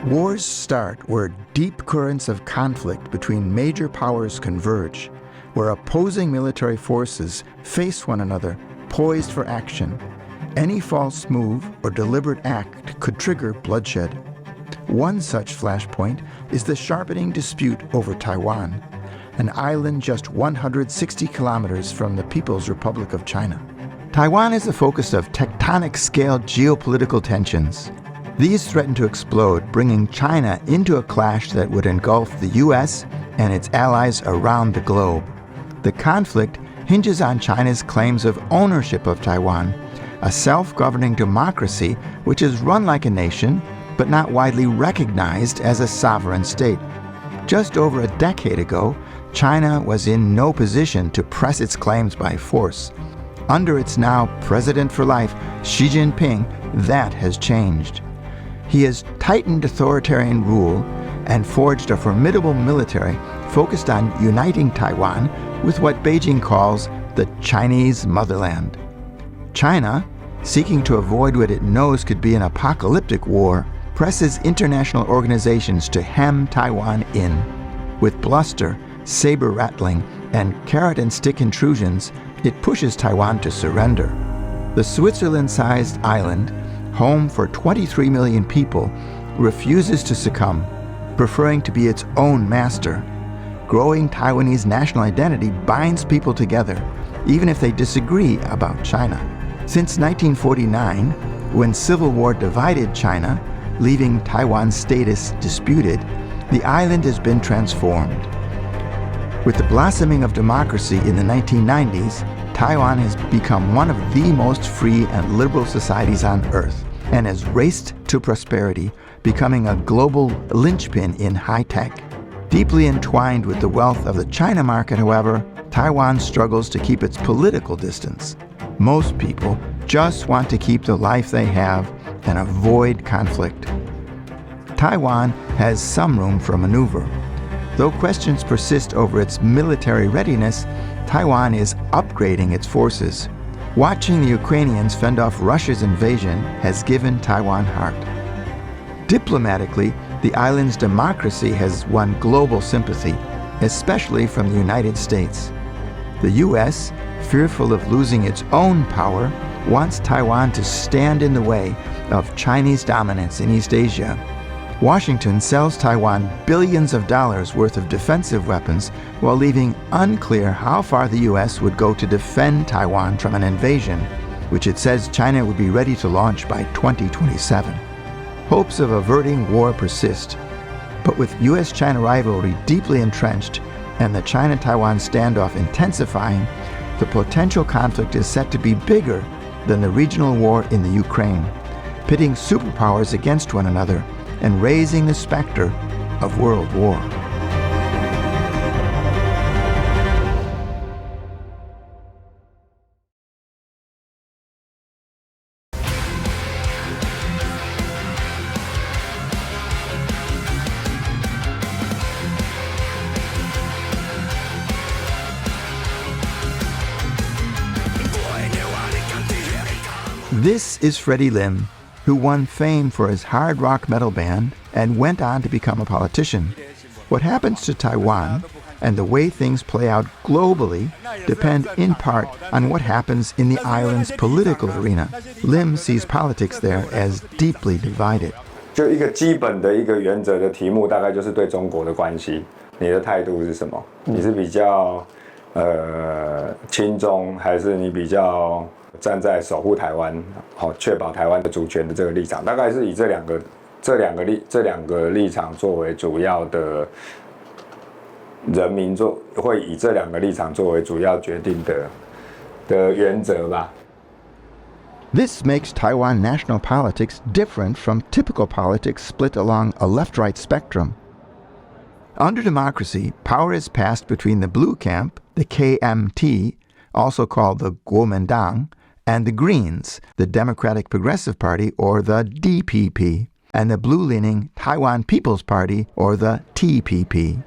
Wars start where deep currents of conflict between major powers converge, where opposing military forces face one another, poised for action. Any false move or deliberate act could trigger bloodshed. One such flashpoint is the sharpening dispute over Taiwan, an island just 160 kilometers from the People's Republic of China. Taiwan is the focus of tectonic-scale geopolitical tensions. These threaten to explode, bringing China into a clash that would engulf the U.S. and its allies around the globe. The conflict hinges on China's claims of ownership of Taiwan, a self-governing democracy which is run like a nation, but not widely recognized as a sovereign state. Just over a decade ago, China was in no position to press its claims by force. Under its now President for Life, Xi Jinping, that has changed. He has tightened authoritarian rule and forged a formidable military focused on uniting Taiwan with what Beijing calls the Chinese Motherland. China, seeking to avoid what it knows could be an apocalyptic war, presses international organizations to hem Taiwan in. With bluster, saber-rattling, and carrot-and-stick intrusions, it pushes Taiwan to surrender. The Switzerland-sized island, home for 23 million people, refuses to succumb, preferring to be its own master. Growing Taiwanese national identity binds people together, even if they disagree about China. Since 1949, when civil war divided China, leaving Taiwan's status disputed, the island has been transformed. With the blossoming of democracy in the 1990s, Taiwan has become one of the most free and liberal societies on Earth and has raced to prosperity, becoming a global linchpin in high tech. Deeply entwined with the wealth of the China market, however, Taiwan struggles to keep its political distance. Most people just want to keep the life they have and avoid conflict. Taiwan has some room for maneuver. Though questions persist over its military readiness, Taiwan is upgrading its forces. Watching the Ukrainians fend off Russia's invasion has given Taiwan heart. Diplomatically, the island's democracy has won global sympathy, especially from the United States. The U.S., fearful of losing its own power, wants Taiwan to stand in the way of Chinese dominance in East Asia. Washington sells Taiwan billions of dollars worth of defensive weapons while leaving unclear how far the U.S. would go to defend Taiwan from an invasion, which it says China would be ready to launch by 2027. Hopes of averting war persist, but with U.S. China rivalry deeply entrenched and the China-Taiwan standoff intensifying, the potential conflict is set to be bigger than the regional war in the Ukraine, pitting superpowers against one another and raising the specter of World War. This is Freddie Lim, who won fame for his hard rock metal band and went on to become a politician. What happens to Taiwan and the way things play out globally depend in part on what happens in the island's political arena. Lim sees politics there as deeply divided. 就一个基本的一个原则的题目，大概就是对中国的关系，你的态度是什么？你是比较亲中，还是你比较站在守护台湾，确保台湾的主权的这个立场，大概是以这两个立场作为主要的，人民会以这两个立场作为主要决定的原则吧。This makes Taiwan national politics different from typical politics split along a left-right spectrum. Under democracy, power is passed between the blue camp, the KMT, also called the Kuomintang, and the Greens, the Democratic Progressive Party, or the DPP, and the blue-leaning Taiwan People's Party, or the TPP.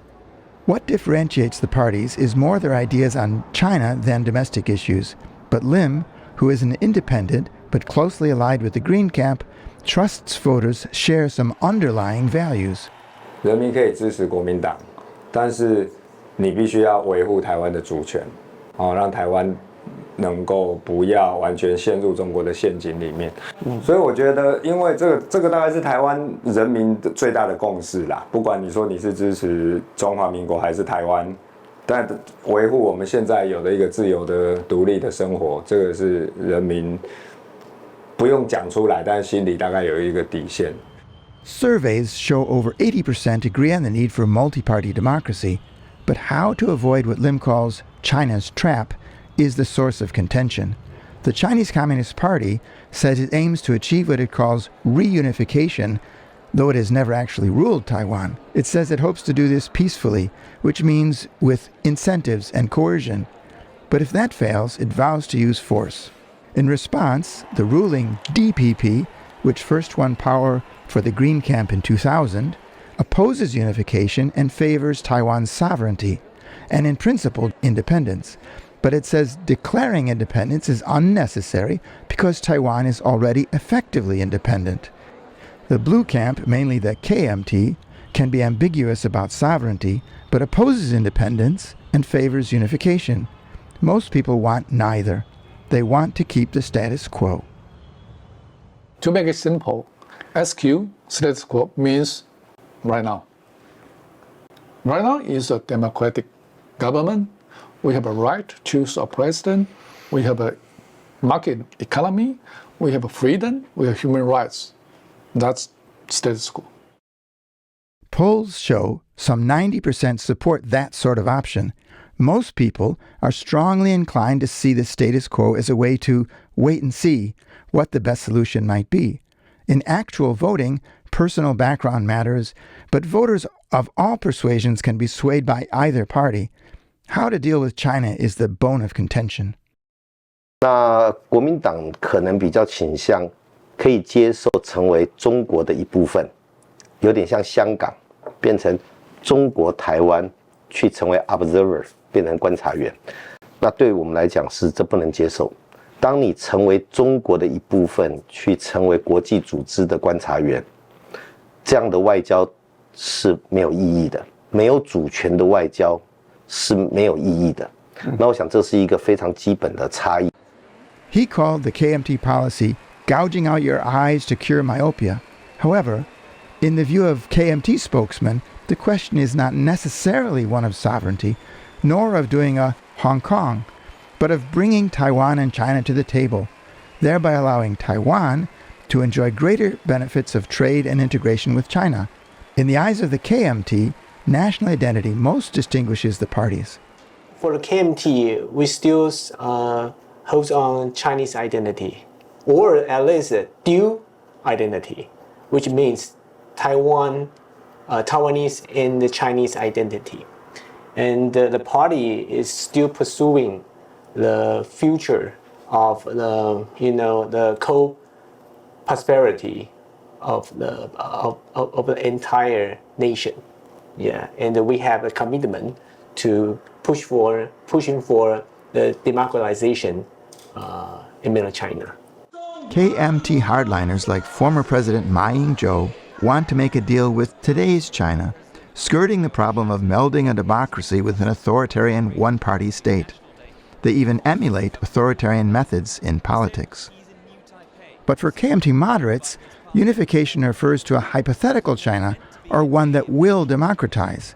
What differentiates the parties is more their ideas on China than domestic issues, but Lim, who is an independent but closely allied with the Green camp, trusts voters share some underlying values. 人民可以支持国民党，但是你必须要维护台湾的主权，让台湾能够不要完全陷入中国的陷阱里面。所以我觉得，因为这个大概是台湾人民的最大的共识啦。不管你说你是支持中华民国还是台湾，但维护我们现在有的一个自由的、独立的生活，这个是人民不用讲出来，但心里大概有一个底线。Surveys show over 80% agree on the need for multi-party democracy, but how to avoid what Lim calls China's trap is the source of contention. The Chinese Communist Party says it aims to achieve what it calls reunification, though it has never actually ruled Taiwan. It says it hopes to do this peacefully, which means with incentives and coercion. But if that fails, it vows to use force. In response, the ruling DPP, which first won power for the Green Camp in 2000, opposes unification and favors Taiwan's sovereignty, and in principle, independence. But it says declaring independence is unnecessary because Taiwan is already effectively independent. The Blue Camp, mainly the KMT, can be ambiguous about sovereignty, but opposes independence and favors unification. Most people want neither. They want to keep the status quo. To make it simple, SQ, status quo, means right now. Right now is a democratic government. We have a right to choose a president. We have a market economy. We have a freedom. We have human rights. That's status quo. Polls show some 90% support that sort of option. Most people are strongly inclined to see the status quo as a way to wait and see what the best solution might be. In actual voting, personal background matters, but voters of all persuasions can be swayed by either party. How to deal with China is the bone of contention. 那国民党可能比较倾向可以接受成为中国的一部分，有点像香港变成中国台湾去成为 observer， 变成观察员。那对我们来讲是这不能接受。当你成为中国的一部分，去成为国际组织的观察员，这样的外交是没有意义的，没有主权的外交是没有意义的。那我想这是一个非常基本的差异。He called the KMT policy gouging out your eyes to cure myopia. However, in the view of KMT spokesman, the question is not necessarily one of sovereignty, nor of doing a Hong Kong, but of bringing Taiwan and China to the table, thereby allowing Taiwan to enjoy greater benefits of trade and integration with China. In the eyes of the KMT, national identity most distinguishes the parties. For the KMT, we still hold on Chinese identity, or at least dual identity, which means Taiwanese and the Chinese identity. And the party is still pursuing the future of the co-prosperity of the entire nation. Yeah, and we have a commitment to pushing for the democratization in Mainland China. KMT hardliners like former President Ma Ying-jeou want to make a deal with today's China, skirting the problem of melding a democracy with an authoritarian one-party state. They even emulate authoritarian methods in politics. But for KMT moderates, unification refers to a hypothetical China or one that will democratize.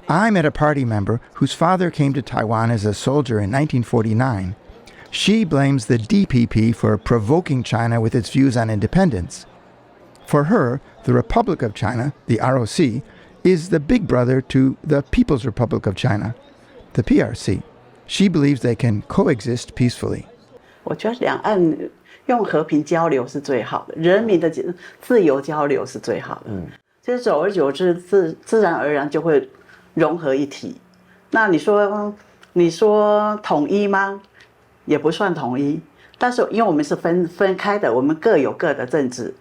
I met a party member whose father came to Taiwan as a soldier in 1949. She blames the DPP for provoking China with its views on independence. For her, the Republic of China, the ROC, is the big brother to the People's Republic of China, the PRC. She believes they can coexist peacefully. 我觉得两岸用和平交流是最好的，人民的自由交流是最好的。其实久而久之，自然而然就会融合一体。那你说统一吗？也不算统一，但是因为我们是分开的，我们各有各的政治，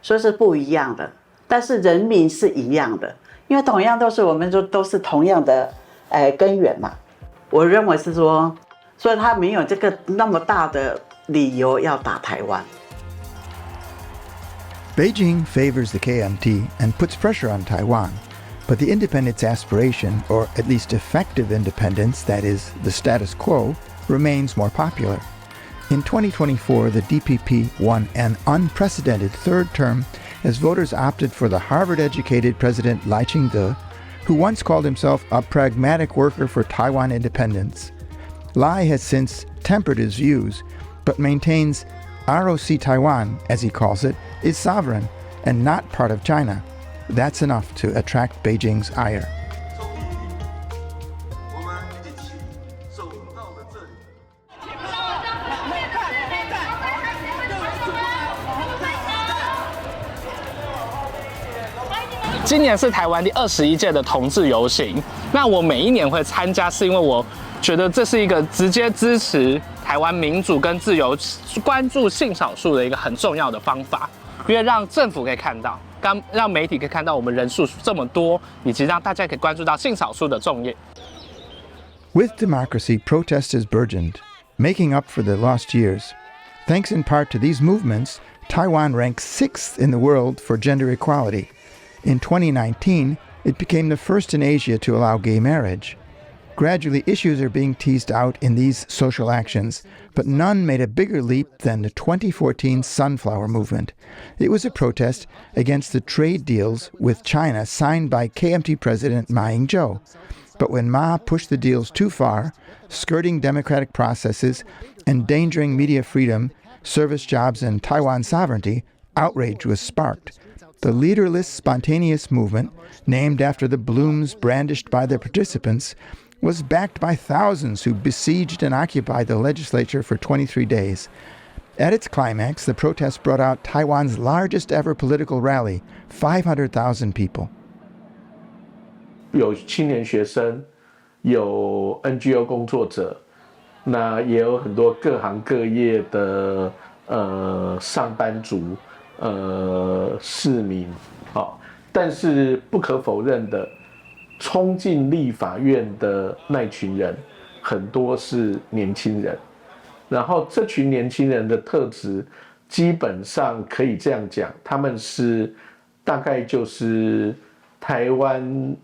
所以是不一样的。但是人民是一样的，因为同样我们都是同样的根源嘛。我认为是说，所以他没有这个那么大的理由要打台湾。Beijing favors the KMT and puts pressure on Taiwan, but the independence aspiration, or at least effective independence, that is, the status quo, remains more popular. In 2024, the DPP won an unprecedented third term as voters opted for the Harvard-educated President Lai Ching-te, who once called himself a pragmatic worker for Taiwan independence. Lai has since tempered his views, but maintains ROC Taiwan, as he calls it, is sovereign and not part of China. That's enough to attract Beijing's ire. 今年是台湾第21届的同志游行。那我每一年会参加，是因为我觉得这是一个直接支持台湾民主跟自由、关注性少数的一个很重要的方法，因为让政府可以看到，让媒体可以看到我们人数这么多，以及让大家可以关注到性少数的重要。With democracy, protest has burgeoned, making up for the lost years. Thanks in part to these movements, Taiwan ranks 6th in the world for gender equality. In 2019, it became the first in Asia to allow gay marriage. Gradually, issues are being teased out in these social actions, but none made a bigger leap than the 2014 Sunflower Movement. It was a protest against the trade deals with China signed by KMT President Ma Ying-jeou. But when Ma pushed the deals too far, skirting democratic processes, endangering media freedom, service jobs, and Taiwan sovereignty, outrage was sparked. The leaderless, spontaneous movement, named after the blooms brandished by the participants, was backed by thousands who besieged and occupied the legislature for 23 days. At its climax, the protest brought out Taiwan's largest ever political rally, 500,000 people. 有青年学生，有 NGO 工作者，那也有很多各行各业的上班族。市民，好，但是不可否认的，冲进立法院的那群人，很多是年轻人。然后这群年轻人的特质，基本上可以这样讲，他们是大概就是台湾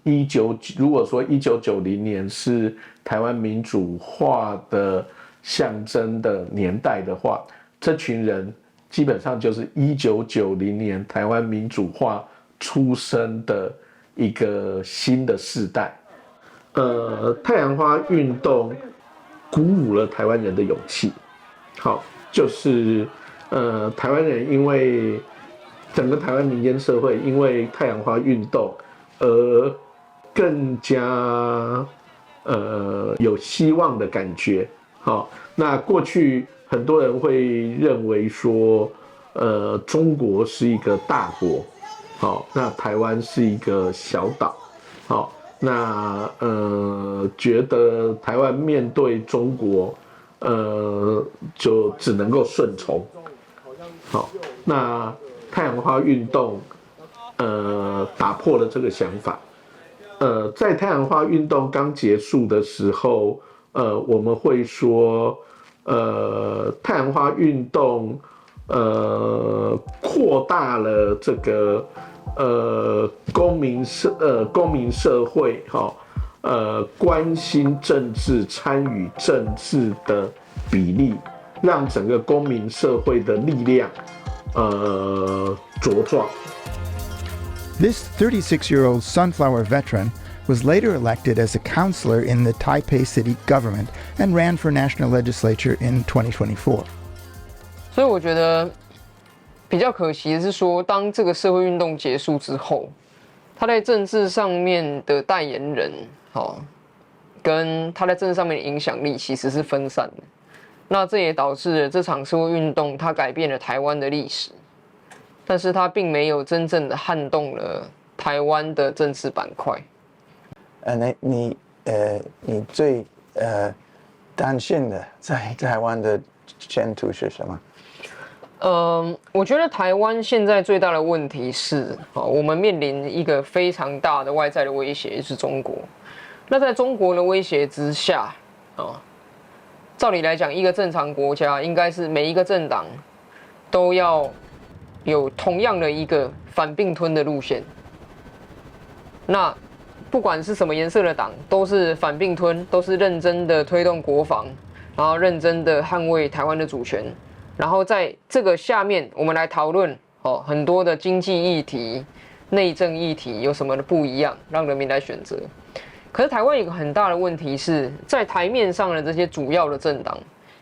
如果说1990年是台湾民主化的象征的年代的话，这群人。基本上就是1990年台湾民主化出生的一个新的世代。太阳花运动鼓舞了台湾人的勇气。好，就是台湾人因为整个台湾民间社会因为太阳花运动而更加有希望的感觉。好，那过去。很多人会认为说，中国是一个大国，好，那台湾是一个小岛，好，那觉得台湾面对中国，就只能够顺从，好，那太阳花运动，打破了这个想法，在太阳花运动刚结束的时候，我们会说。太阳花运动，扩大了这个公民社会关心政治、参与政治的比例，让整个公民社会的力量茁壮。This 36-year-old Sunflower veteran was later elected as a councilor in the Taipei city government and ran for national legislature in 2024. 所以我觉得比较可惜的是说，当这个社会运动结束之后，他在政治上面的代言人，跟他在政治上面的影响力其实是分散的。那这也导致了这场社会运动，它改变了台湾的历史，但是它并没有真正的撼动了台湾的政治板块。你最担心的在台湾的前途是什么？我觉得台湾现在最大的问题是，我们面临一个非常大的外在的威胁，就是中国。那在中国的威胁之下，照理来讲，一个正常国家应该是每一个政党都要有同样的一个反并吞的路线。那不管是什么颜色的党，都是反并吞，都是认真的推动国防，然后认真的捍卫台湾的主权。然后在这个下面，我们来讨论很多的经济议题、内政议题有什么的不一样，让人民来选择。可是台湾有个很大的问题是，在台面上的这些主要的政党，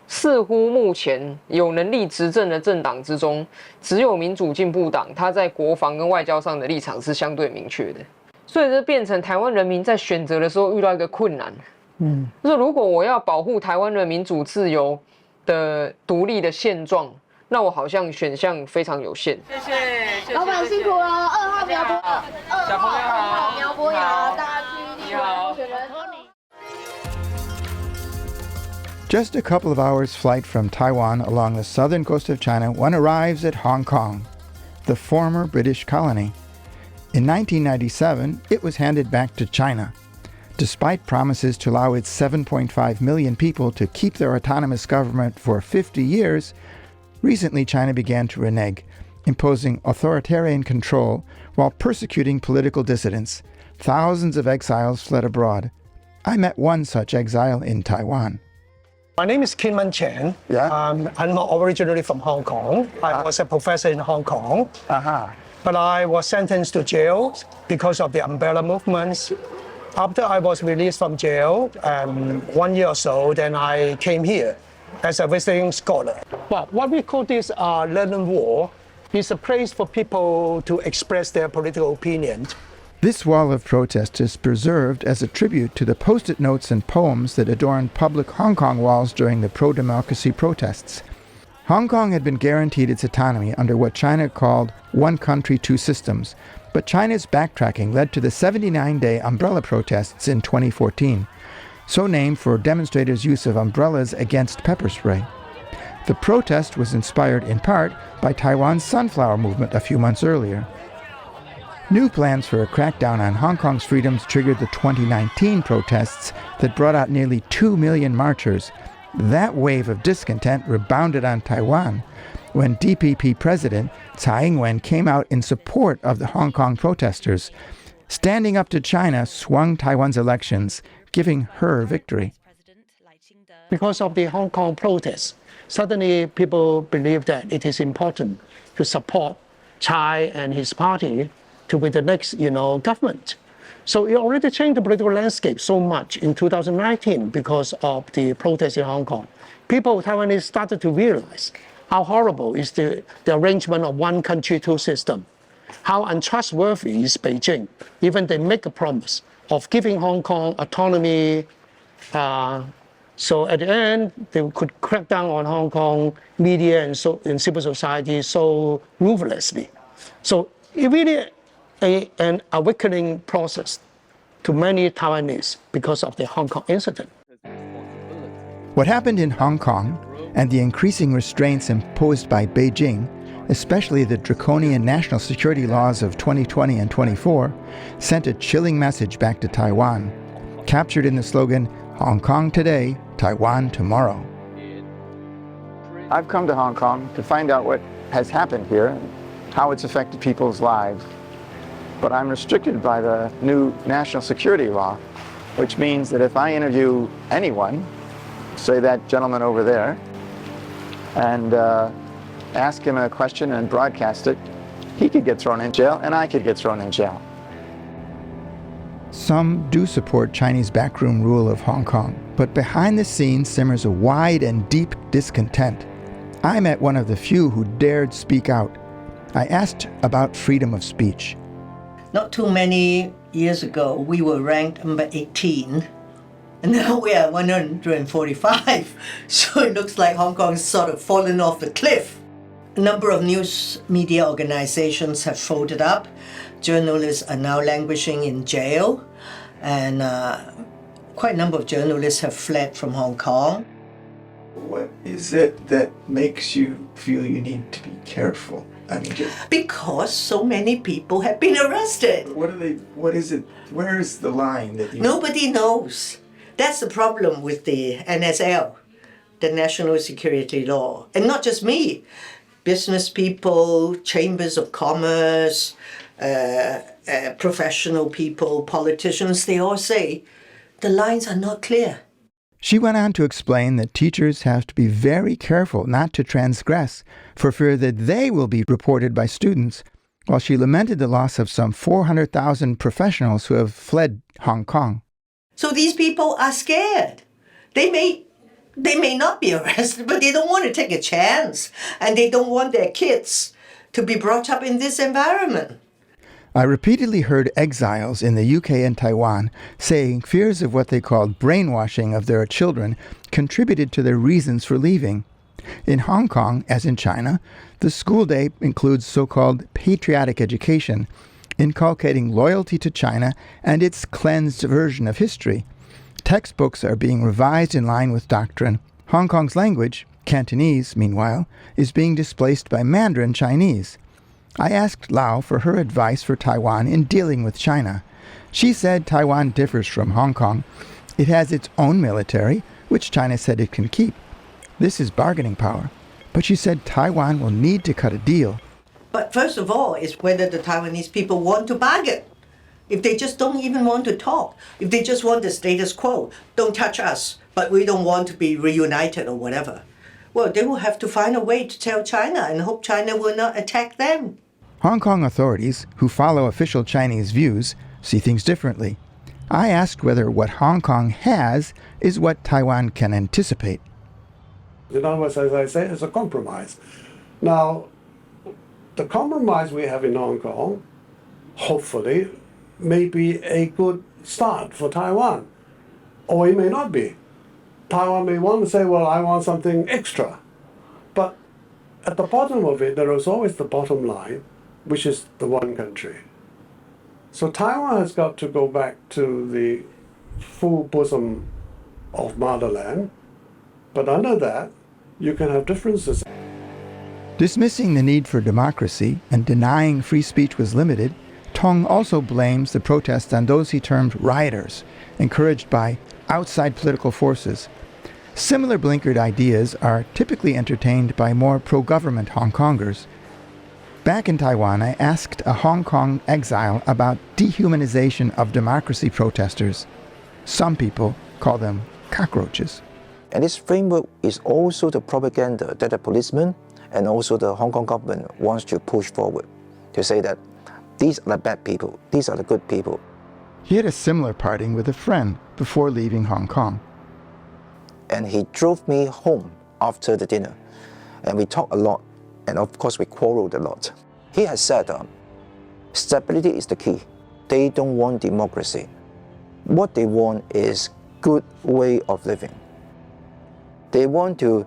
似乎目前有能力执政的政党之中，只有民主进步党，它在国防跟外交上的立场是相对明确的。所以这变成台湾人民在选择的时候遇到一个困难。就是如果我要保护台湾的民主自由的独立的现状，那我好像选项非常有限。谢谢，老板辛苦了。2号苗博雅，小朋友好，苗博雅，大家注意力，候选人。Just a couple of hours' flight from Taiwan along the southern coast of China, one arrives at Hong Kong, the former British colony. In 1997, it was handed back to China. Despite promises to allow its 7.5 million people to keep their autonomous government for 50 years, recently China began to renege, imposing authoritarian control while persecuting political dissidents. Thousands of exiles fled abroad. I met one such exile in Taiwan. My name is Kinman Chen. Yeah? I'm originally from Hong Kong. I was a professor in Hong Kong. But I was sentenced to jail because of the umbrella movements. After I was released from jail, 1 year or so, then I came here as a visiting scholar. But what we call this learning war is a place for people to express their political opinions. This wall of protest is preserved as a tribute to the post-it notes and poems that adorned public Hong Kong walls during the pro-democracy protests. Hong Kong had been guaranteed its autonomy under what China called one country, two systems, but China's backtracking led to the 79-day umbrella protests in 2014, so named for demonstrators' use of umbrellas against pepper spray. The protest was inspired in part by Taiwan's sunflower movement a few months earlier. New plans for a crackdown on Hong Kong's freedoms triggered the 2019 protests that brought out nearly 2 million marchers. That wave of discontent rebounded on Taiwan when DPP President Tsai Ing-wen came out in support of the Hong Kong protesters. Standing up to China swung Taiwan's elections, giving her victory. Because of the Hong Kong protests, suddenly people believe that it is important to support Tsai and his party to be the next, government. So it already changed the political landscape so much in 2019 because of the protests in Hong Kong. People, Taiwanese, started to realize how horrible is the arrangement of one country, two system. How untrustworthy is Beijing. Even they make a promise of giving Hong Kong autonomy. So at the end, they could crack down on Hong Kong media and civil society so ruthlessly. So it really an awakening process to many Taiwanese because of the Hong Kong incident. What happened in Hong Kong and the increasing restraints imposed by Beijing, especially the draconian national security laws of 2020 and 24, sent a chilling message back to Taiwan, captured in the slogan, Hong Kong today, Taiwan tomorrow. I've come to Hong Kong to find out what has happened here, how it's affected people's lives. But I'm restricted by the new national security law, which means that if I interview anyone, say that gentleman over there, and ask him a question and broadcast it, he could get thrown in jail and I could get thrown in jail. Some do support Chinese backroom rule of Hong Kong, but behind the scenes simmers a wide and deep discontent. I met one of the few who dared speak out. I asked about freedom of speech. Not too many years ago, we were ranked number 18, and now we are 145. So it looks like Hong Kong's sort of fallen off the cliff. A number of news media organizations have folded up. Journalists are now languishing in jail, and quite a number of journalists have fled from Hong Kong. What is it that makes you feel you need to be careful? Because so many people have been arrested. What is it? Where is the line that you... Nobody knows. That's the problem with the NSL, the National Security Law. And not just me. business people, chambers of commerce, professional people, politicians, they all say the lines are not clear. She went on to explain that teachers have to be very careful not to transgress for fear that they will be reported by students, while she lamented the loss of some 400,000 professionals who have fled Hong Kong. So these people are scared. They may not be arrested, but they don't want to take a chance, and they don't want their kids to be brought up in this environment. I repeatedly heard exiles in the UK and Taiwan saying fears of what they called brainwashing of their children contributed to their reasons for leaving. In Hong Kong, as in China, the school day includes so-called patriotic education, inculcating loyalty to China and its cleansed version of history. Textbooks are being revised in line with doctrine. Hong Kong's language, Cantonese, meanwhile, is being displaced by Mandarin Chinese. I asked Lau for her advice for Taiwan in dealing with China. She said Taiwan differs from Hong Kong. It has its own military, which China said it can keep. This is bargaining power. But she said Taiwan will need to cut a deal. But first of all, is whether the Taiwanese people want to bargain. If they just don't even want to talk, if they just want the status quo, don't touch us, but we don't want to be reunited or whatever, well, they will have to find a way to tell China and hope China will not attack them. Hong Kong authorities, who follow official Chinese views, see things differently. I asked whether what Hong Kong has is what Taiwan can anticipate. In other words, as I say, it's a compromise. Now, the compromise we have in Hong Kong, hopefully, may be a good start for Taiwan, or it may not be. Taiwan may want to say, well, I want something extra. But at the bottom of it, there is always the bottom line, which is the one country. So Taiwan has got to go back to the full bosom of Motherland, but under that, you can have differences. Dismissing the need for democracy and denying free speech was limited, Tong also blames the protests on those he termed rioters, encouraged by outside political forces. Similar blinkered ideas are typically entertained by more pro-government Hong Kongers. Back in Taiwan, I asked a Hong Kong exile about dehumanization of democracy protesters. Some people call them cockroaches. And this framework is also the propaganda that the policemen and also the Hong Kong government wants to push forward, to say that these are the bad people, these are the good people. He had a similar parting with a friend before leaving Hong Kong. And he drove me home after the dinner, and we talked a lot, and of course we quarreled a lot. He has said, stability is the key. They don't want democracy. What they want is good way of living. They want to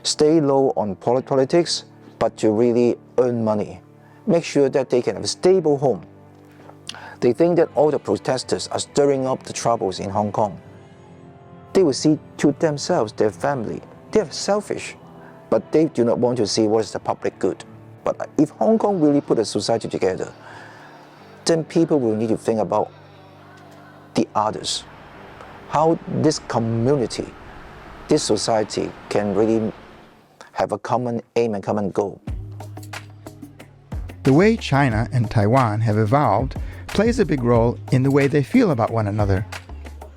stay low on politics, but to really earn money. Make sure that they can have a stable home. They think that all the protesters are stirring up the troubles in Hong Kong. They will see to themselves, their family. They are selfish, but they do not want to see what is the public good. But if Hong Kong really put a society together, then people will need to think about the others. How this community, this society can really have a common aim and common goal. The way China and Taiwan have evolved plays a big role in the way they feel about one another.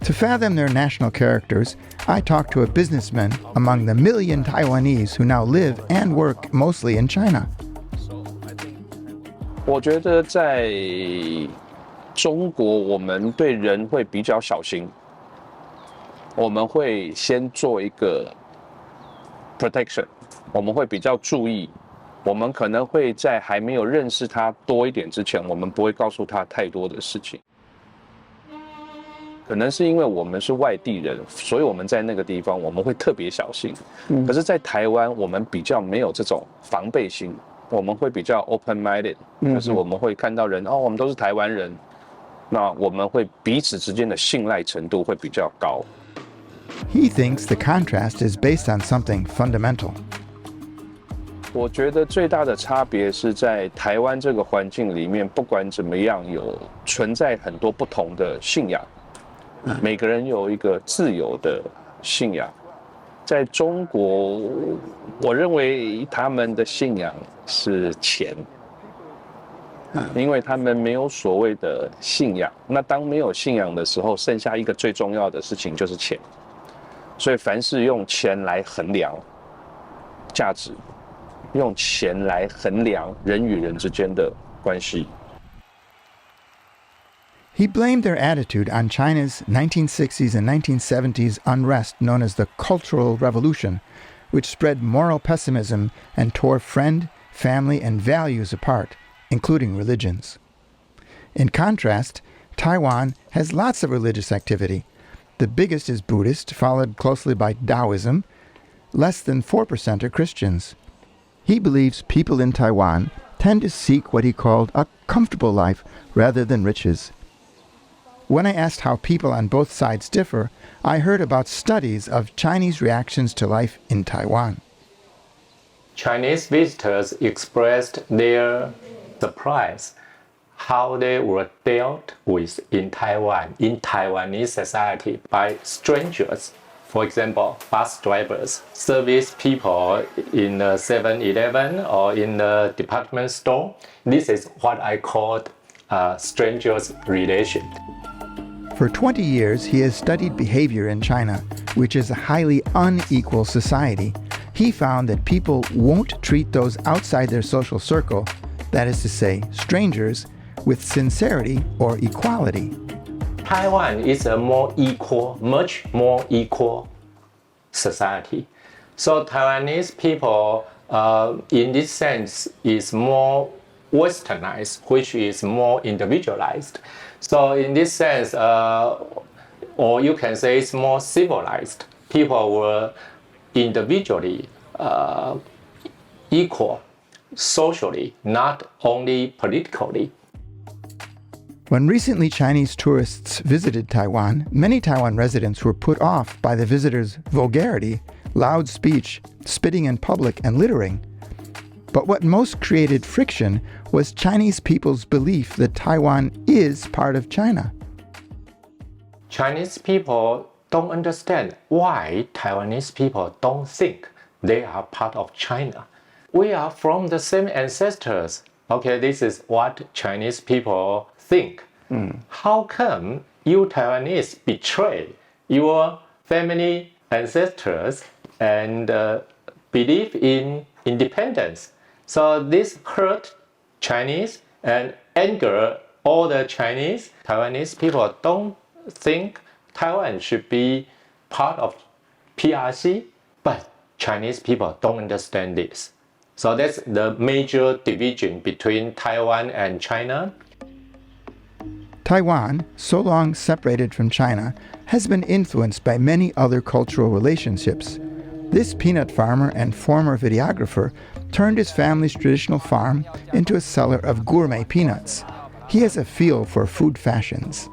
To fathom their national characters, I talked to a businessman among the million Taiwanese who now live and work mostly in China. 我觉得在中国，我们对人会比较小心。我们会先做一个 protection， 我们会比较注意，我们可能会在还没有认识他多一点之前，我们不会告诉他太多的事情。可能是因为我们是外地人，所以我们在那个地方我们会特别小心。可是，在台湾我们比较没有这种防备心，我们会比较 open-minded， 就是我们会看到人我们都是台湾人，那我们会彼此之间的信赖程度会比较高。He thinks the contrast is based on something fundamental. 我觉得最大的差别是在台湾这个环境里面，不管怎么样，有存在很多不同的信仰，每个人有一个自由的信仰，在中国，我认为他们的信仰是钱，因为他们没有所谓的信仰。那当没有信仰的时候，剩下一个最重要的事情就是钱。所以凡是用钱来衡量价值，用钱来衡量人与人之间的关系。He blamed their attitude on China's 1960s and 1970s unrest known as the Cultural Revolution, which spread moral pessimism and tore friend, family, and values apart, including religions. In contrast, Taiwan has lots of religious activity. The biggest is Buddhist, followed closely by Taoism. Less than 4% are Christians. He believes people in Taiwan tend to seek what he called a comfortable life rather than riches. When I asked how people on both sides differ, I heard about studies of Chinese reactions to life in Taiwan. Chinese visitors expressed their surprise how they were dealt with in Taiwan, in Taiwanese society, by strangers. For example, bus drivers, service people in the 7-Eleven or in the department store. This is what I called strangers' relation. For 20 years, he has studied behavior in China, which is a highly unequal society. He found that people won't treat those outside their social circle, that is to say, strangers, with sincerity or equality. Taiwan is a more equal, much more equal society. So Taiwanese people, in this sense, is more westernized, which is more individualized. So in this sense, or you can say it's more civilized. People were individually equal, socially, not only politically. When recently Chinese tourists visited Taiwan, many Taiwan residents were put off by the visitors' vulgarity, loud speech, spitting in public, and littering. But what most created friction was Chinese people's belief that Taiwan is part of China. Chinese people don't understand why Taiwanese people don't think they are part of China. We are from the same ancestors. Okay, this is what Chinese people think. How come you Taiwanese betray your family ancestors and believe in independence? So this hurt Chinese and anger all the Chinese. Taiwanese people don't think Taiwan should be part of PRC, but Chinese people don't understand this. So that's the major division between Taiwan and China. Taiwan, so long separated from China, has been influenced by many other cultural relationships. This peanut farmer and former videographer turned his family's traditional farm into a seller of gourmet peanuts. He has a feel for food fashions.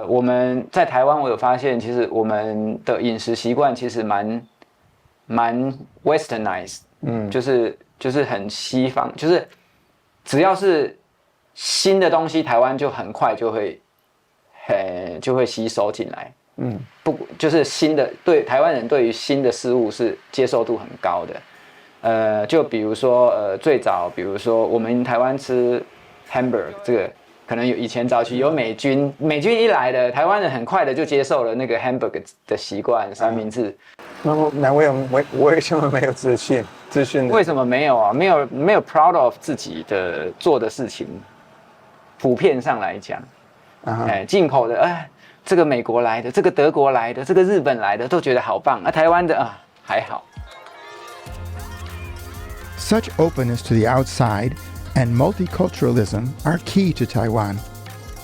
我们在台湾，我有发现，其实我们的饮食习惯其实蛮 westernized，就是很西方，就是只要是新的东西，台湾就很快就会吸收进来。不就是新的，对台湾人对于新的事物是接受度很高的。就比如说最早，比如说我们台湾吃 hamburger 这个。可能有以前早期有美军一来的，台湾人很快的就接受了那个 hamburger 的习惯，三明治。那为什么没有自信？为什么没有啊？没有 proud of 自己的做的事情。普遍上来讲，进口的，这个美国来的，这个德国来的，这个日本来的，都觉得好棒。台湾的还好。Such openness to the outside and multiculturalism are key to Taiwan,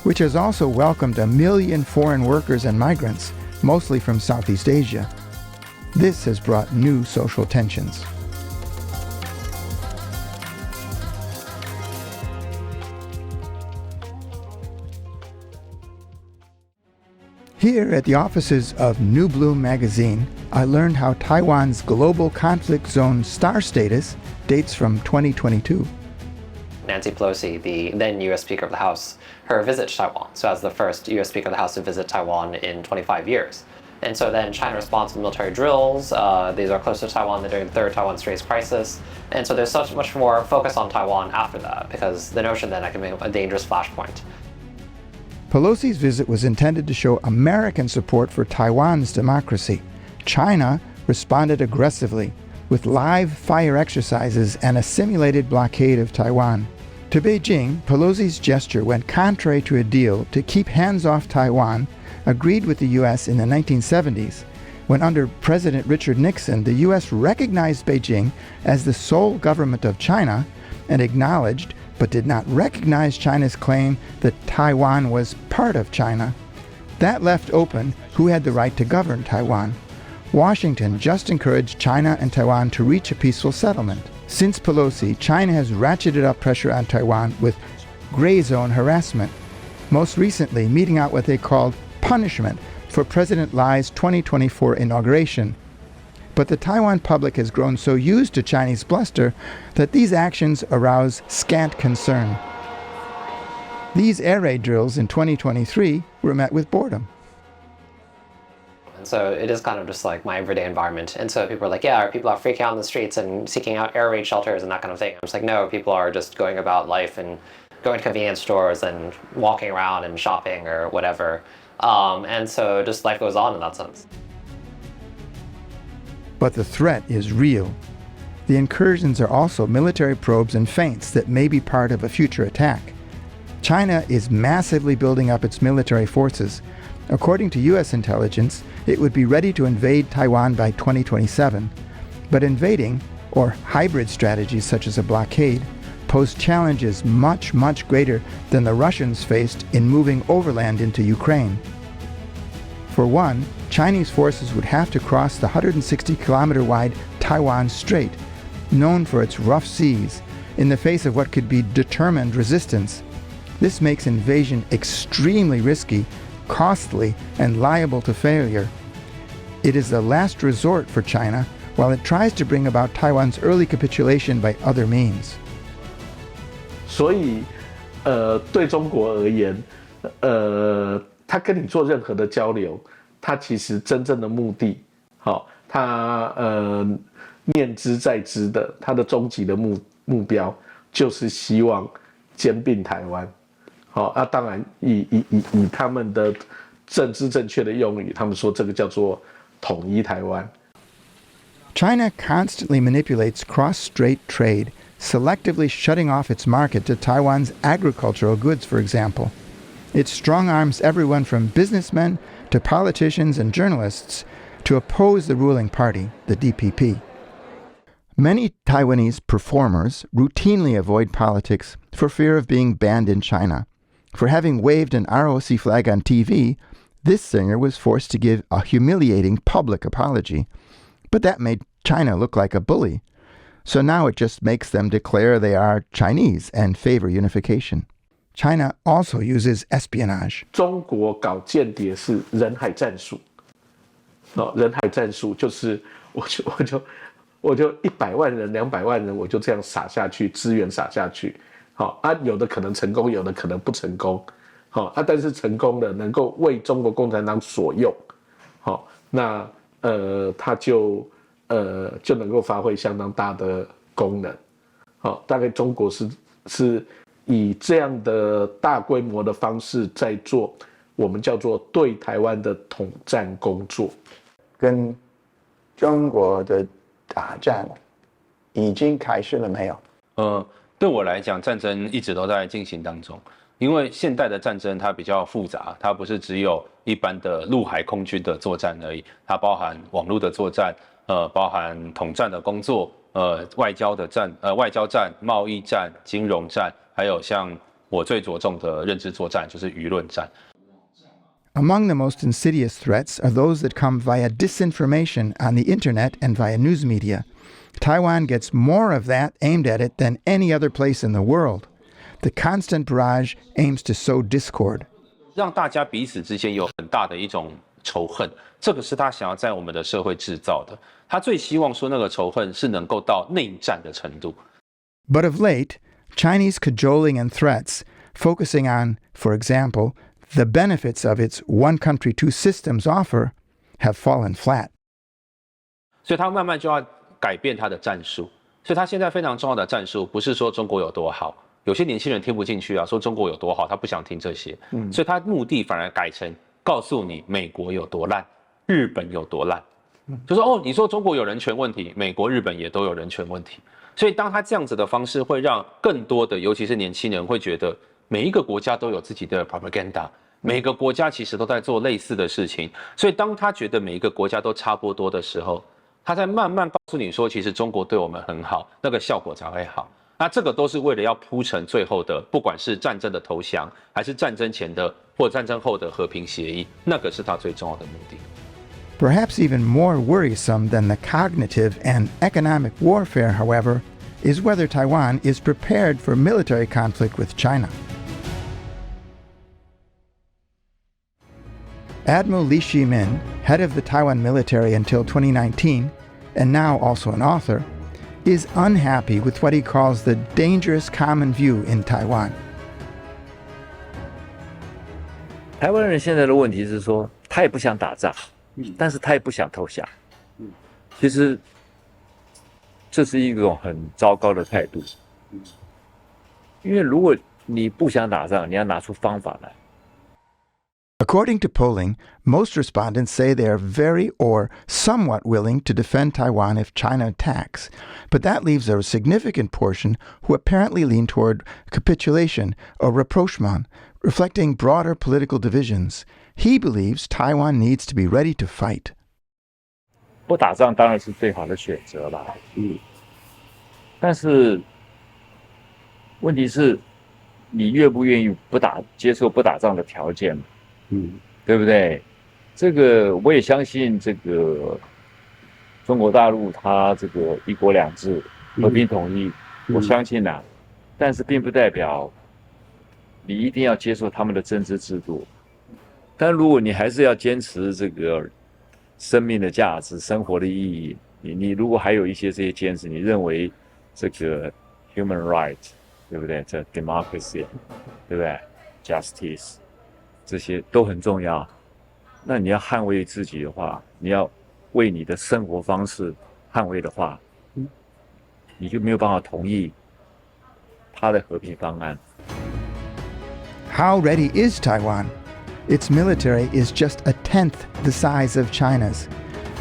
which has also welcomed 1 million foreign workers and migrants, mostly from Southeast Asia. This has brought new social tensions. Here at the offices of New Bloom magazine, I learned how Taiwan's global conflict zone star status dates from 2022. Nancy Pelosi, the then U.S. Speaker of the House, her visit to Taiwan. So as the first U.S. Speaker of the House to visit Taiwan in 25 years. And so then China responds with military drills. These are close to Taiwan. They're doing the third Taiwan Straits crisis. And so there's so much more focus on Taiwan after that, because the notion that it can be a dangerous flashpoint. Pelosi's visit was intended to show American support for Taiwan's democracy. China responded aggressively with live fire exercises and a simulated blockade of Taiwan. To Beijing, Pelosi's gesture went contrary to a deal to keep hands off Taiwan agreed with the U.S. in the 1970s, when under President Richard Nixon, the U.S. recognized Beijing as the sole government of China and acknowledged but did not recognize China's claim that Taiwan was part of China. That left open who had the right to govern Taiwan. Washington just encouraged China and Taiwan to reach a peaceful settlement. Since Pelosi, China has ratcheted up pressure on Taiwan with gray zone harassment, most recently meting out what they called punishment for President Lai's 2024 inauguration. But the Taiwan public has grown so used to Chinese bluster that these actions arouse scant concern. These air raid drills in 2023 were met with boredom. And so it is kind of just like my everyday environment. And so people are like, yeah, people are freaking out in the streets and seeking out air raid shelters and that kind of thing. I'm just like, no, people are just going about life and going to convenience stores and walking around and shopping or whatever. And so just life goes on in that sense. But the threat is real. The incursions are also military probes and feints that may be part of a future attack. China is massively building up its military forces. According to U.S. intelligence, it would be ready to invade Taiwan by 2027. But invading, or hybrid strategies such as a blockade, pose challenges much, much greater than the Russians faced in moving overland into Ukraine. For one, Chinese forces would have to cross the 160-kilometer-wide Taiwan Strait, known for its rough seas, in the face of what could be determined resistance. This makes invasion extremely risky, costly, and liable to failure. It is the last resort for China while it tries to bring about Taiwan's early capitulation by other means. 所以，对中国而言，他跟你做任何的交流，他其实真正的目的，他念之在之的，他的终极的目标就是希望兼并台湾。当然以他们的政治正确的用语，他们说这个叫做统一台湾。China constantly manipulates cross-strait trade, selectively shutting off its market to Taiwan's agricultural goods, for example. It strong-arms everyone from businessmen to politicians and journalists to oppose the ruling party, the DPP. Many Taiwanese performers routinely avoid politics for fear of being banned in China. For having waved an ROC flag on TV, this singer was forced to give a humiliating public apology. But that made China look like a bully. So now it just makes them declare they are Chinese and favor unification. China also uses espionage. 中国搞间谍是人海战术，人海战术就是我就100万人、200万人，我就这样撒下去，资源撒下去，有的可能成功，有的可能不成功，但是成功的能够为中国共产党所用，那它就能够发挥相当大的功能，大概中国是以这样的大规模的方式在做我们叫做对台湾的统战工作。跟中国的打仗已经开始了没有？对我来讲，战争一直都在进行当中。因为现代的战争它比较复杂，它不是只有一般的陆海空军的作战而已，它包含网络的作战，包含统战的工作，外交战、贸易战、金融战，还有像我最着重的认知作战，就是舆论战。Among the most insidious threats are those that come via disinformation on the internet and via news media. Taiwan gets more of that aimed at it than any other place in the world. The constant barrage aims to sow discord. 让大家彼此之间有很大的一种仇恨，这个是他想要在我们的社会制造的。他最希望说那个仇恨是能够到内战的程度。But of late, Chinese cajoling and threats, focusing on, for example, the benefits of its one country, two systems offer, have fallen flat. 所以他慢慢就要改变他的战术。所以他现在非常重要的战术不是说中国有多好，有些年轻人听不进去啊，说中国有多好，他不想听这些。所以他目的反而改成告诉你美国有多烂，日本有多烂。就说哦，你说中国有人权问题，美国、日本也都有人权问题。所以当他这样子的方式，会让更多的，尤其是年轻人，会觉得每一个国家都有自己的 propaganda， 每个国家其实都在做类似的事情。所以当他觉得每一个国家都差不多的时候，他在慢慢告诉你说，其实中国对我们很好，那个效果才会好。那这个都是为了要铺成最后的，不管是战争的投降，还是战争前的或战争后的和平协议，那个是他最重要的目的。Perhaps even more worrisome than the cognitive and economic warfare, however, is whether Taiwan is prepared for military conflict with China. Admiral Li Shimin, head of the Taiwan military until 2019, and now also an author, is unhappy with what he calls the dangerous common view in Taiwan. 台湾人现在的问题是说，他也不想打仗，但是他也不想投降。其实这是一种很糟糕的态度，因为如果你不想打仗，你要拿出方法来。According to polling, most respondents say they are very or somewhat willing to defend Taiwan if China attacks, but that leaves a significant portion who apparently lean toward capitulation or rapprochement, reflecting broader political divisions. He believes Taiwan needs to be ready to fight. 不打仗当然是最好的选择啦，但是问题是，你愿不愿意接受不打仗的条件嘛？对不对？这个我也相信，这个中国大陆它这个一国两制、和平统一，我相信啊，但是并不代表你一定要接受他们的政治制度。但如果你还是要坚持这个生命的价值、生活的意义，你如果还有一些这些坚持，你认为这个 human right， 对不对？这 democracy， 对不对 ？justice。这些都很重要。那你要捍卫自己的话，你要为你的生活方式捍卫的话，你就没有办法同意他的和平方案。How ready is Taiwan? Its military is just a tenth the size of China's.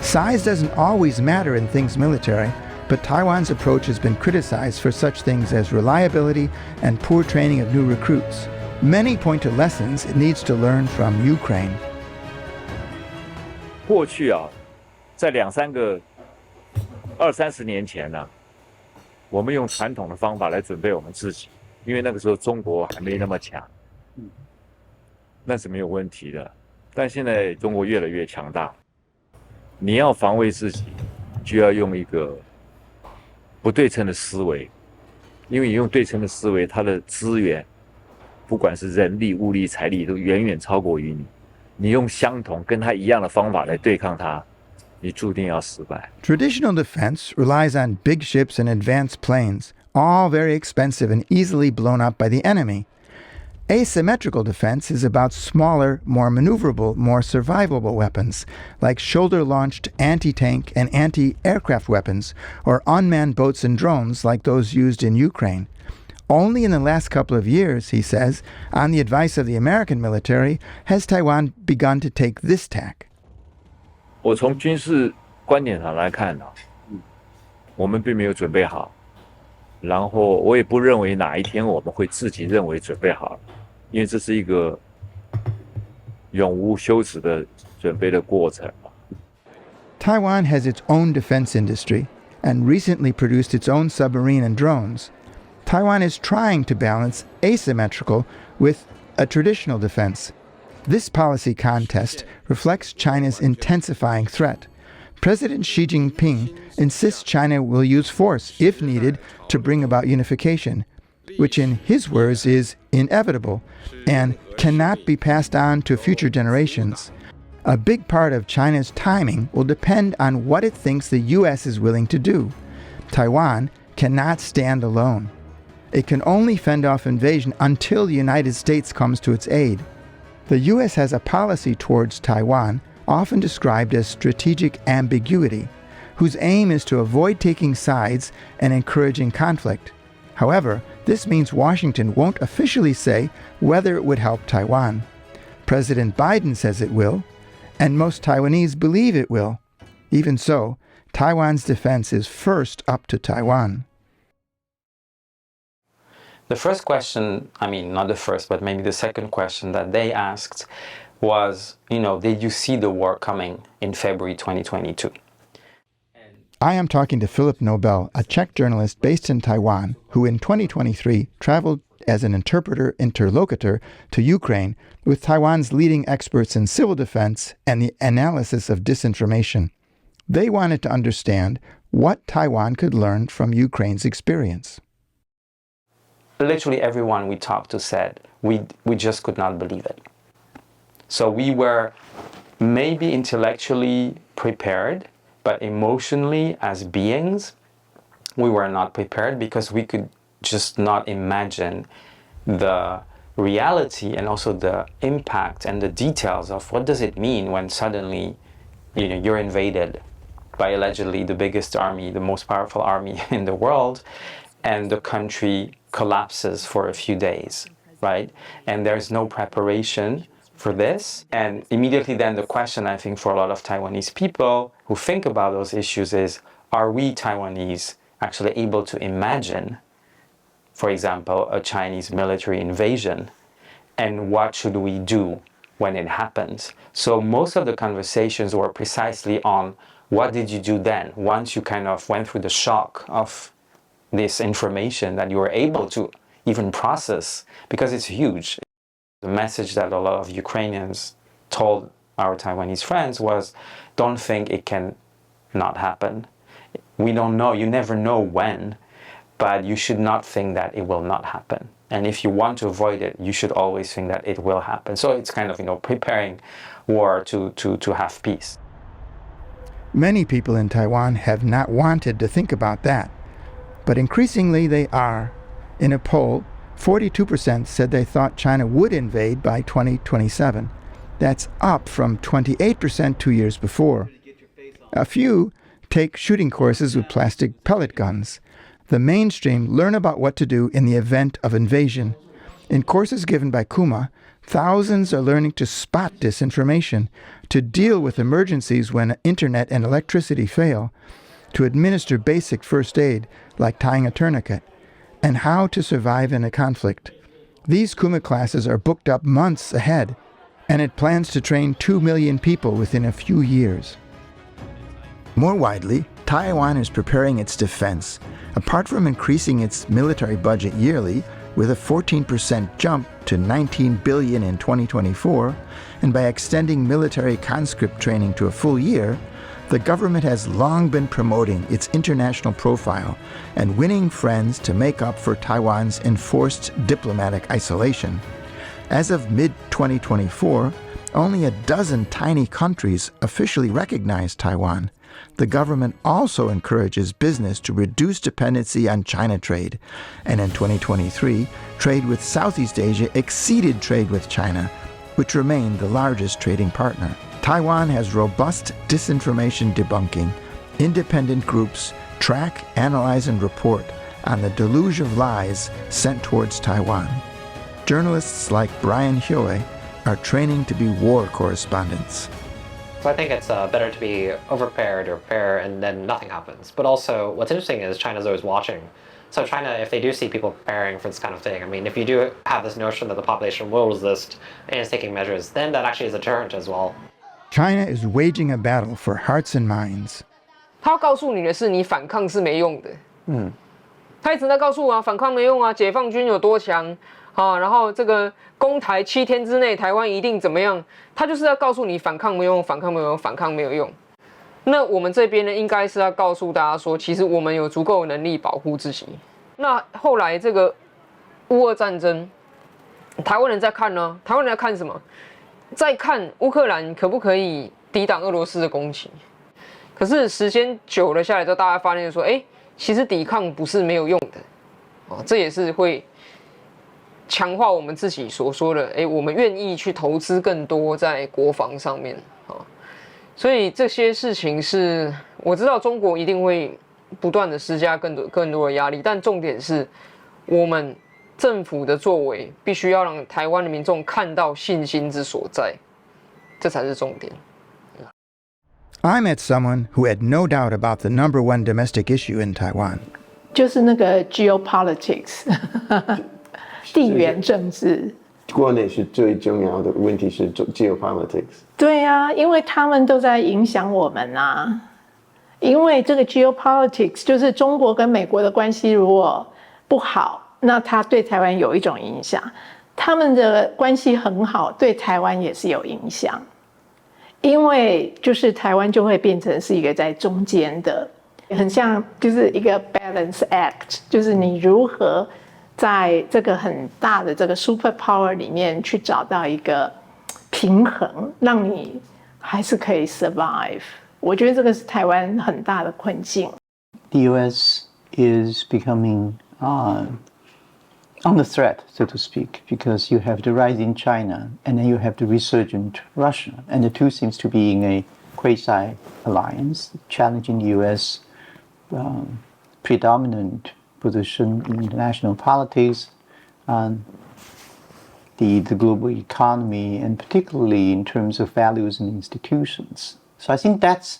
Size doesn't always matter in things military, but Taiwan's approach has been criticized for such things as reliability and poor training of new recruits. Many point to lessons it needs to learn from Ukraine. 过去啊，在2-30年前呢，我们用传统的方法来准备我们自己，因为那个时候中国还没那么强，那是没有问题的。但现在中国越来越强大，你要防卫自己，就要用一个不对称的思维，因为你用对称的思维，它的资源。不管是人力、物力、财力，都远远超过于你。你用相同跟他一样的方法来对抗他，你注定要失败。Traditional defense relies on big ships and advanced planes, all very expensive and easily blown up by the enemy. Asymmetrical defense is about smaller, more maneuverable, more survivable weapons, like shoulder-launched anti-tank and anti-aircraft weapons, or unmanned boats and drones like those used in Ukraine. Only in the last couple of years, he says, on the advice of the American military, has Taiwan begun to take this tack. 我从军事观点上来看呢，我们并没有准备好，然后我也不认为哪一天我们会自己认为准备好了，因为这是一个永无休止的准备的过程。Taiwan has its own defense industry and recently produced its own submarine and drones. Taiwan is trying to balance asymmetrical with a traditional defense. This policy contest reflects China's intensifying threat. President Xi Jinping insists China will use force, if needed, to bring about unification, which in his words is inevitable and cannot be passed on to future generations. A big part of China's timing will depend on what it thinks the U.S. is willing to do. Taiwan cannot stand alone. It can only fend off invasion until the United States comes to its aid. The U.S. has a policy towards Taiwan often described as strategic ambiguity, whose aim is to avoid taking sides and encouraging conflict. However, this means Washington won't officially say whether it would help Taiwan. President Biden says it will, and most Taiwanese believe it will. Even so, Taiwan's defense is first up to Taiwan. The first question, I mean, not the first, but maybe the second question that they asked was, did you see the war coming in February 2022? I am talking to Philip Nobel, a Czech journalist based in Taiwan, who in 2023 traveled as an interlocutor to Ukraine with Taiwan's leading experts in civil defense and the analysis of disinformation. They wanted to understand what Taiwan could learn from Ukraine's experience. Literally everyone we talked to said we just could not believe it. So we were maybe intellectually prepared, but emotionally as beings, we were not prepared because we could just not imagine the reality and also the impact and the details of what does it mean when suddenly you're invaded by allegedly the biggest army, the most powerful army in the world, and the country collapses for a few days, right? And there's no preparation for this. And immediately then the question, I think, for a lot of Taiwanese people who think about those issues is, are we Taiwanese actually able to imagine, for example, a Chinese military invasion? And what should we do when it happens? So most of the conversations were precisely on what did you do then, once you kind of went through the shock of this information that you were able to even process, because it's huge. The message that a lot of Ukrainians told our Taiwanese friends was, don't think it can not happen. We don't know, you never know when, but you should not think that it will not happen. And if you want to avoid it, you should always think that it will happen. So it's kind of, preparing war to have peace. Many people in Taiwan have not wanted to think about that, but increasingly they are. In a poll, 42% said they thought China would invade by 2027. That's up from 28% 2 years before. A few take shooting courses with plastic pellet guns. The mainstream learn about what to do in the event of invasion. In courses given by Kuma, thousands are learning to spot disinformation, to deal with emergencies when internet and electricity fail, to administer basic first aid, like tying a tourniquet, and how to survive in a conflict. These Kuma classes are booked up months ahead, and it plans to train 2 million people within a few years. More widely, Taiwan is preparing its defense. Apart from increasing its military budget yearly, with a 14% jump to $19 billion in 2024, and by extending military conscript training to a full year, the government has long been promoting its international profile and winning friends to make up for Taiwan's enforced diplomatic isolation. As of mid-2024, only a dozen tiny countries officially recognize Taiwan. The government also encourages business to reduce dependency on China trade, and in 2023, trade with Southeast Asia exceeded trade with China, which remained the largest trading partner. Taiwan has robust disinformation debunking. Independent groups track, analyze, and report on the deluge of lies sent towards Taiwan. Journalists like Brian Hioe are training to be war correspondents. So I think it's better to be overprepared or prepare and then nothing happens. But also, what's interesting is China's always watching. So China, if they do see people preparing for this kind of thing, I mean, if you do have this notion that the population will resist and is taking measures, then that actually is a deterrent as well. China is waging a battle for hearts and minds. 他告诉你的是你反抗是没用的，他一直在告诉我啊，反抗没用啊，解放军有多强啊，然后这个攻台7天之内台湾一定怎么样，他就是要告诉你反抗没有用，反抗没有用，反抗没有用。那我们这边呢，应该是要告诉大家说，其实我们有足够的能力保护自己。那后来这个乌俄战争，台湾人在看呢，台湾人在看什么？在看乌克兰可不可以抵挡俄罗斯的攻击。可是时间久了下来之后，大家发现说，其实抵抗不是没有用的，这也是会强化我们自己所说的，我们愿意去投资更多在国防上面，所以这些事情是我知道中国一定会不断的施加更多的压力，但重点是我们政府的作为必须要让台湾的民众看到信心之所在，这才是重点。I met someone who had no doubt about the number one domestic issue in Taiwan. 就是那个 geopolitics 地缘政治。国内是最重要的问题是 geopolitics。对啊，因为他们都在影响我们啊。因为这个 geopolitics 就是中国跟美国的关系如果不好，那它对台湾有一种影响；他们的关系很好，对台湾也是有影响。因为就是台湾就会变成是一个在中间的，很像就是一个 balance act， 就是你如何在这个很大的这个 superpower 里面去找到一个平衡，让你还是可以 survive。我觉得这个是台湾很大的困境。The U.S. is becoming under threat, so to speak, because you have the rising China and then you have the resurgent Russia, and the two seems to be in a quasi-alliance, challenging the U.S. Predominant position in international politics, the global economy, and particularly in terms of values and institutions. So I think that's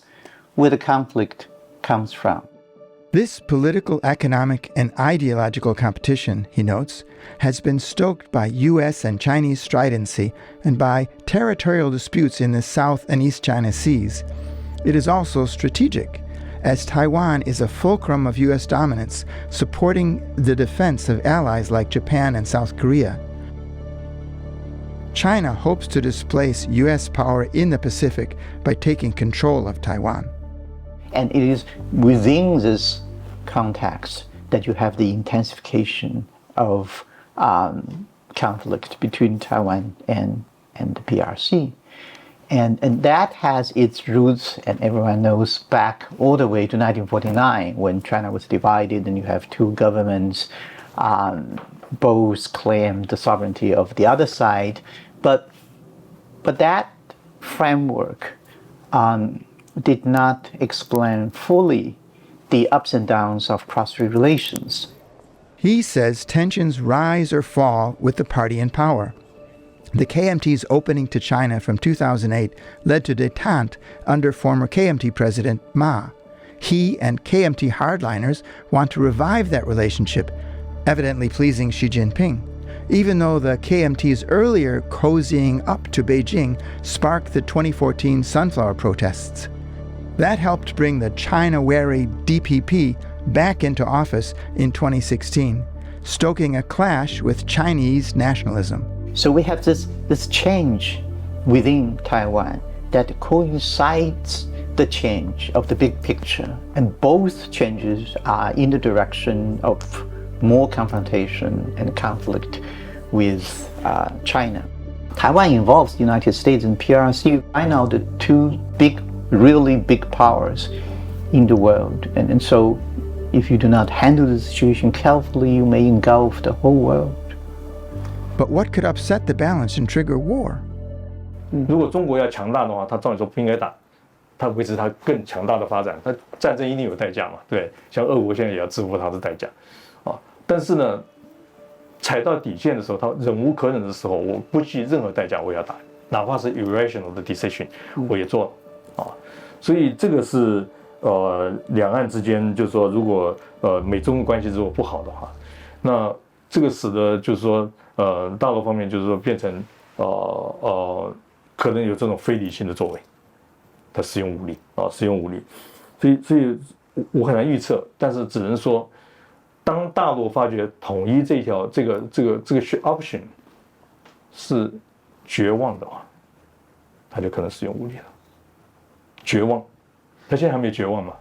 where the conflict comes from. This political, economic, and ideological competition, he notes, has been stoked by U.S. and Chinese stridency and by territorial disputes in the South and East China Seas. It is also strategic, as Taiwan is a fulcrum of U.S. dominance, supporting the defense of allies like Japan and South Korea. China hopes to displace U.S. power in the Pacific by taking control of Taiwan. And it is within this context that you have the intensification of conflict between Taiwan and the PRC. And that has its roots, and everyone knows, back all the way to 1949 when China was divided and you have two governments, both claim the sovereignty of the other side. But that framework did not explain fully the ups and downs of cross-strait relations. He says tensions rise or fall with the party in power. The KMT's opening to China from 2008 led to détente under former KMT President Ma. He and KMT hardliners want to revive that relationship, evidently pleasing Xi Jinping, even though the KMT's earlier cozying up to Beijing sparked the 2014 sunflower protests. That helped bring the China-wary DPP back into office in 2016, stoking a clash with Chinese nationalism. So we have this change within Taiwan that coincides the change of the big picture, and both changes are in the direction of more confrontation and conflict with China. Taiwan involves the United States and PRC right now, the two really big powers in the world. And so if you do not handle the situation carefully, you may engulf the whole world. But what could upset the balance and trigger war? 如果中国要强大的话，他照理说不应该打，他维持他更强大的发展，他战争一定有代价嘛，对，像俄国现在也要支付他的代价，但是呢，踩到底线的时候，他忍无可忍的时候，我不计任何代价我也要打，哪怕是 irrational 的 decision 我也做了，所以这个是两岸之间就是说，如果美中关系如果不好的话，那这个使得就是说大陆方面就是说变成可能有这种非理性的作为，他使用武力使用武力，所以我很难预测，但是只能说，当大陆发觉统一这个 option 是绝望的话，他就可能使用武力了。绝望，他现在还没绝望嘛？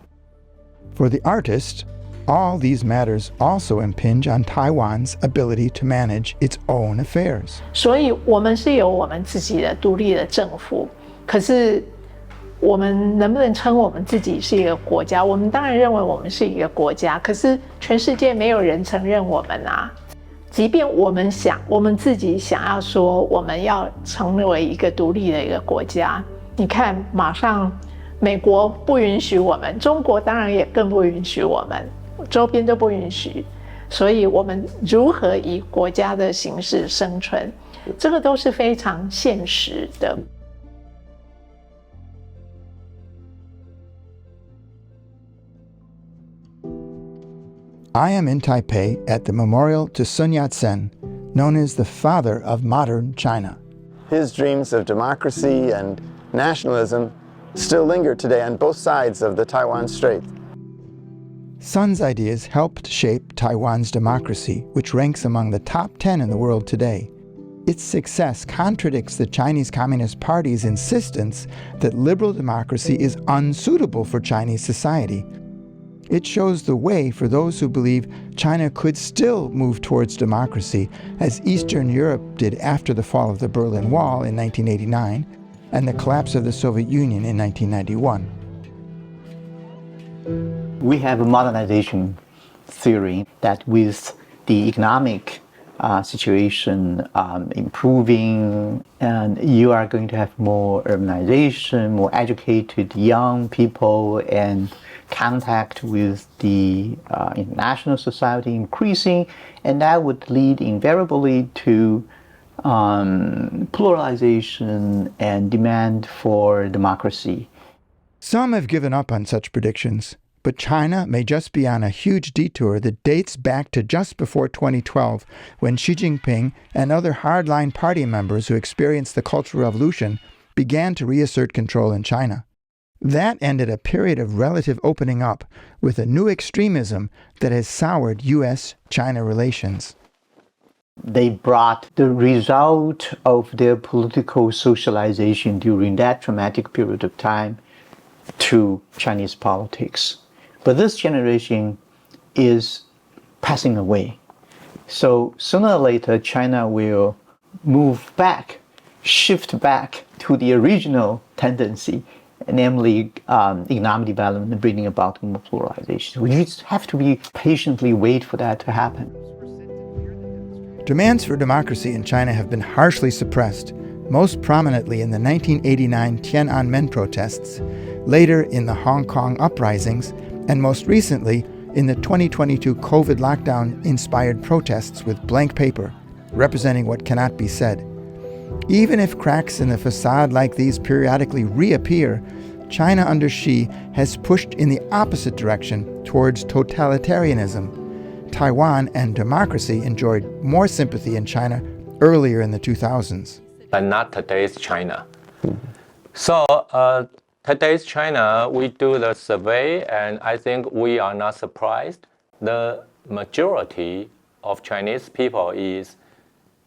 For the artist, all these matters also impinge on Taiwan's ability to manage its own affairs. 所以我们是有我们自己的独立的政府，可是我们能不能称我们自己是一个国家？我们当然认为我们是一个国家，可是全世界没有人承认我们啊。即便我们自己想要说我们要成为一个独立的一个国家，你看，马上美国不允许我们，中国当然也更不允许我们，周边都不允许，所以我们如何以国家的形式生存，这个都是非常现实的。I am in Taipei at the memorial to Sun Yat-sen, known as the father of modern China. His dreams of democracy and nationalism still linger today on both sides of the Taiwan Strait. Sun's ideas helped shape Taiwan's democracy, which ranks among the top 10 in the world today. Its success contradicts the Chinese Communist Party's insistence that liberal democracy is unsuitable for Chinese society. It shows the way for those who believe China could still move towards democracy, as Eastern Europe did after the fall of the Berlin Wall in 1989 and the collapse of the Soviet Union in 1991. We have a modernization theory that with the economic situation improving, and you are going to have more urbanization, more educated young people, and contact with the international society increasing, and that would lead invariably to polarization and demand for democracy. Some have given up on such predictions, but China may just be on a huge detour that dates back to just before 2012, when Xi Jinping and other hardline party members who experienced the Cultural Revolution began to reassert control in China. That ended a period of relative opening up with a new extremism that has soured U.S. China relations. They brought the result of their political socialization during that traumatic period of time to Chinese politics. But this generation is passing away. So sooner or later, China will move back, shift back to the original tendency, namely economic development and bringing about more polarization. We just have to be patiently wait for that to happen. Demands for democracy in China have been harshly suppressed, most prominently in the 1989 Tiananmen protests, later in the Hong Kong uprisings, and most recently in the 2022 COVID lockdown-inspired protests with blank paper, representing what cannot be said. Even if cracks in the facade like these periodically reappear, China under Xi has pushed in the opposite direction towards totalitarianism. Taiwan and democracy enjoyed more sympathy in China earlier in the 2000s. But not today's China. So today's China, we do the survey, and I think we are not surprised. The majority of Chinese people is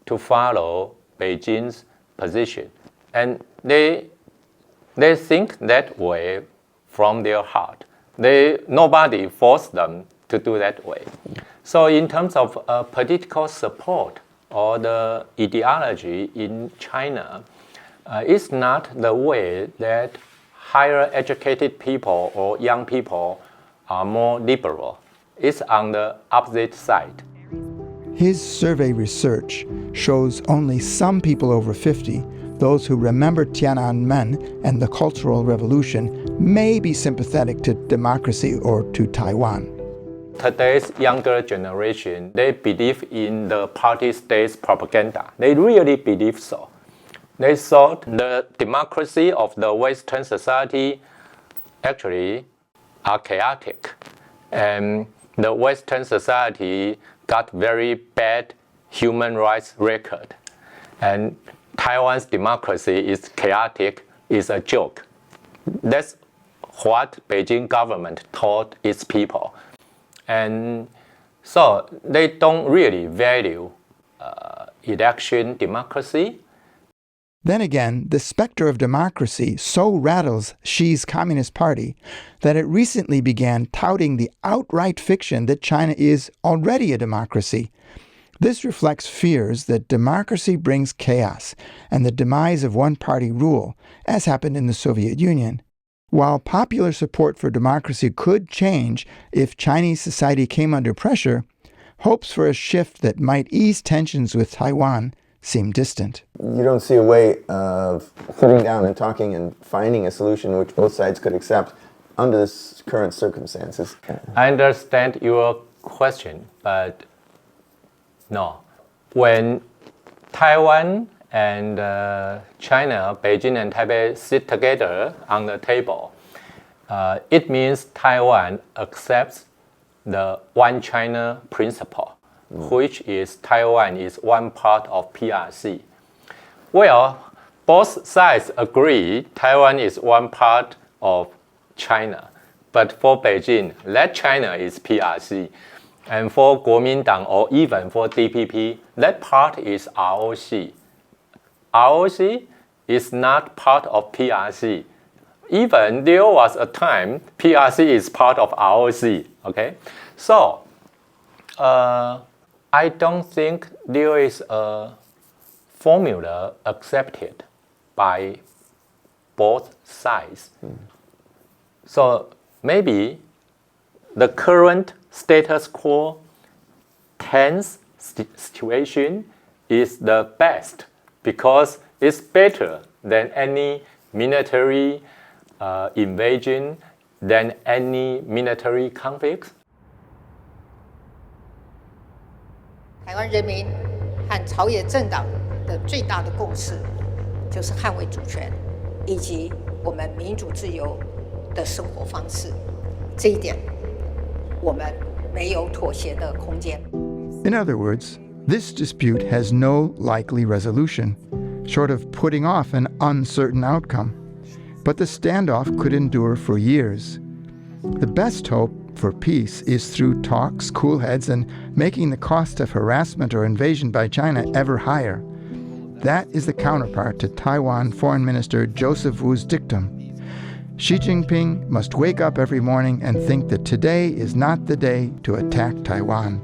to follow Beijing's position, and they think that way from their heart. Nobody forced them to do that way. So in terms of political support or the ideology in China, it's not the way that higher educated people or young people are more liberal. It's on the opposite side. His survey research shows only some people over 50, those who remember Tiananmen and the Cultural Revolution, may be sympathetic to democracy or to Taiwan. Today's younger generation, they believe in the party state's propaganda. They really believe so. They thought the democracy of the Western society actually are chaotic. And the Western society got very bad human rights record. And Taiwan's democracy is chaotic, is a joke. That's what Beijing government taught its people. And so they don't really value election democracy. Then again, the specter of democracy so rattles Xi's Communist Party that it recently began touting the outright fiction that China is already a democracy. This reflects fears that democracy brings chaos and the demise of one-party rule, as happened in the Soviet Union. While popular support for democracy could change if Chinese society came under pressure, hopes for a shift that might ease tensions with Taiwan seem distant. You don't see a way of sitting down and talking and finding a solution which both sides could accept under this current circumstances. I understand your question, but no. When Taiwan and China, Beijing and Taipei sit together on the table, it means Taiwan accepts the one China principle, which is Taiwan is one part of PRC. Well, both sides agree Taiwan is one part of China, but for Beijing, that China is PRC. And for Kuomintang or even for DPP, that part is ROC. ROC is not part of PRC. Even there was a time PRC is part of ROC. Okay, so I don't think there is a formula accepted by both sides. So maybe the current status quo tense situation is the best because it's better than any military invasion, than any military conflict. 台湾人民和朝野政党的最大的共识，就是捍卫主权，以及我们民主自由的生活方式。这一点，我们没有妥协的空间。In other words, this dispute has no likely resolution, short of putting off an uncertain outcome. But the standoff could endure for years. The best hope for peace is through talks, cool heads, and making the cost of harassment or invasion by China ever higher. That is the counterpart to Taiwan Foreign Minister Joseph Wu's dictum. Xi Jinping must wake up every morning and think that today is not the day to attack Taiwan.